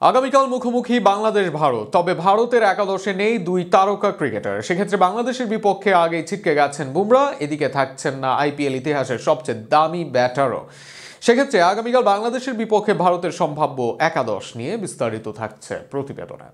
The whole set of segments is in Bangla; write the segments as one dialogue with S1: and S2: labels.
S1: আগামীকাল মুখোমুখি বাংলাদেশ ভারত। তবে ভারতের একাদশে নেই দুই তারকা ক্রিকেটার। সেক্ষেত্রে বাংলাদেশের বিপক্ষে আগেই ছিটকে গেছেন বুমরা, এদিকে থাকছেন না আইপিএল ইতিহাসের সবচেয়ে দামি ব্যাটারও। সেক্ষেত্রে আগামীকাল বাংলাদেশের বিপক্ষে ভারতের সম্ভাব্য একাদশ নিয়ে বিস্তারিত থাকছে প্রতিবেদনে।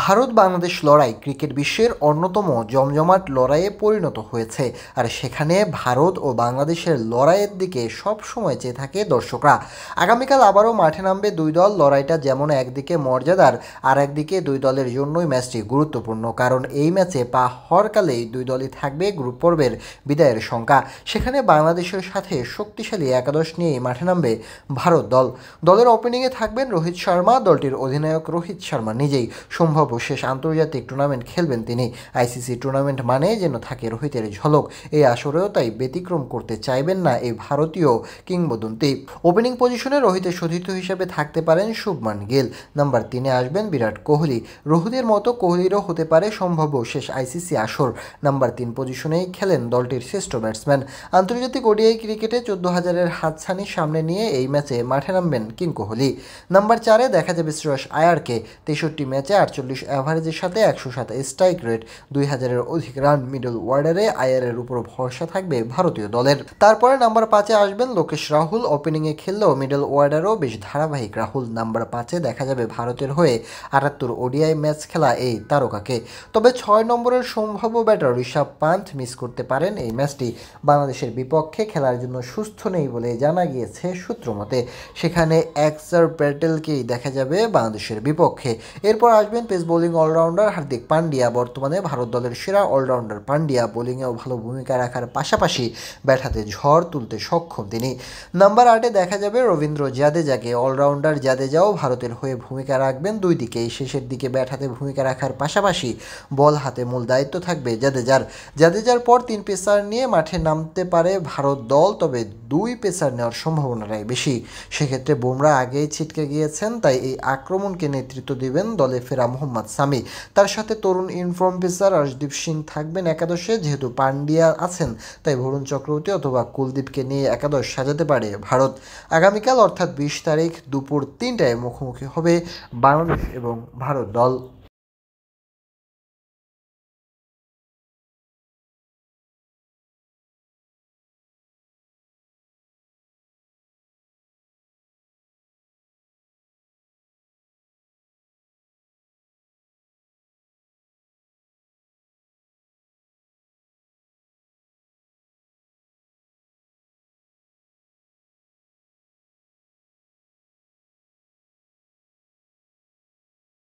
S2: ভারত বাংলাদেশ লড়াই ক্রিকেট বিশ্বের অন্যতম জমজমাট লড়াইয়ে পরিণত হয়েছে, আর সেখানে ভারত ও বাংলাদেশের লড়াইয়ের দিকে সব সময় চেয়ে থাকে দর্শকরা। আগামীকাল আবারও মাঠে নামবে দুই দল। লড়াইটা যেমন একদিকে মর্যাদার, আর একদিকে দুই দলের জন্যই ম্যাচটি গুরুত্বপূর্ণ, কারণ এই ম্যাচে পা হরকালেই দুই দলই থাকবে গ্রুপ পর্বের বিদায়ের শঙ্কা। সেখানে বাংলাদেশের সাথে শক্তিশালী একাদশ নিয়েই মাঠে নামবে ভারত দল। দলের ওপেনিংয়ে থাকবেন রোহিত শর্মা। দলটির অধিনায়ক রোহিত শর্মা নিজেই সম্ভব শেষ আন্তর্জাতিক টুর্নামেন্ট খেলবেন তিনি। আইসিসি টুর্নামেন্ট মানে যেন থাকে রোহিতের ঝলক। এই আসরেও তাই ব্যতিক্রম করতে চাইবেন না এই ভারতীয় কিংবদন্তি। ওপেনিং পজিশনে রোহিতের সতীর্থ হিসেবে থাকতে পারেন শুভমান গিল। নাম্বার 3-এ আসবেন বিরাট কোহলি। রোহিতের মতো কোহলিরও হতে পারে সম্ভাব্য শেষ আইসিসি আসর। নাম্বার 3 পজিশনেই খেলেন দলটির শ্রেষ্ঠ ব্যাটসম্যান। আন্তর্জাতিক ওডিআই ক্রিকেটে 14,000-এর হাতছানি সামনে নিয়ে এই ম্যাচে মাঠে নামবেন কিং কোহলি। নাম্বার 4-এ দেখা যাবে শ্রেয়স আয়ারকে। 63 ম্যাচে 48 অ্যাভারেজের সাথে 107 স্ট্রাইক রেট, 2000-এর অধিক রান। মিডল ওয়ার্ডারে আয়ারের উপর ভরসা থাকবে ভারতীয় দলের। তারপরে নাম্বার 5-এ আসবেন লোকেশ রাহুল। ওপেনিংয়ে খেললেও মিডল ওয়ার্ডারও বেশ ধারাবাহিক রাহুল। নাম্বার 5-এ দেখা যাবে ভারতের হয়ে 78 ওডিআই ম্যাচ খেলা এই তারকাকে। তবে 6 নম্বরের সম্ভাব্য ব্যাটার ঋষভ পান্থ মিস করতে পারেন এই ম্যাচটি। বাংলাদেশের বিপক্ষে খেলার জন্য সুস্থ নেই বলে জানা গিয়েছে সূত্র মতে। সেখানে অ্যাক্সার প্যাটেলকেই দেখা যাবে বাংলাদেশের বিপক্ষে। এরপর আসবেন pace bowling allrounder Hardik Pandya. বর্তমানে ভারত দলের সেরা অলরাউন্ডার পান্ডিয়া বোলিংয়েও ভালো ভূমিকা রাখার পাশাপাশি ব্যাট হাতে ঝড় তুলতে সক্ষম তিনি। নাম্বার 8-এ দেখা যাবে রবীন্দ্র জাদেজাকে। অলরাউন্ডার জাদেজাও ভারতের হয়ে ভূমিকা রাখবেন দুই দিকেই। শেষের দিকে ব্যাট হাতে ভূমিকা রাখার পাশাপাশি বল হাতে মূল দায়িত্ব থাকবে জাদেজার পর 3 পেসার নিয়ে মাঠে নামতে পারে ভারত দল। তবে 2 পেসার নেওয়ার সম্ভাবনাটাই বেশি। সেক্ষেত্রে বুমরা আগেই ছিটকে গিয়েছেন, তাই এই আক্রমণকে নেতৃত্ব দিবেন দলে ফেরা মোহাম্মদ সামি। তার সাথে তরুণ ইনফর্ম পেসার অর্শদীপ সিং থাকবেন একাদশে। যেহেতু পান্ডিয়া আছেন, তাই বরুণ চক্রবর্তী অথবা কুলদীপকে নিয়ে একাদশ সাজাতে পারে ভারত। আগামীকাল অর্থাৎ 20 তারিখ দুপুর 3টায় মুখোমুখি হবে বাংলাদেশ এবং ভারত দল।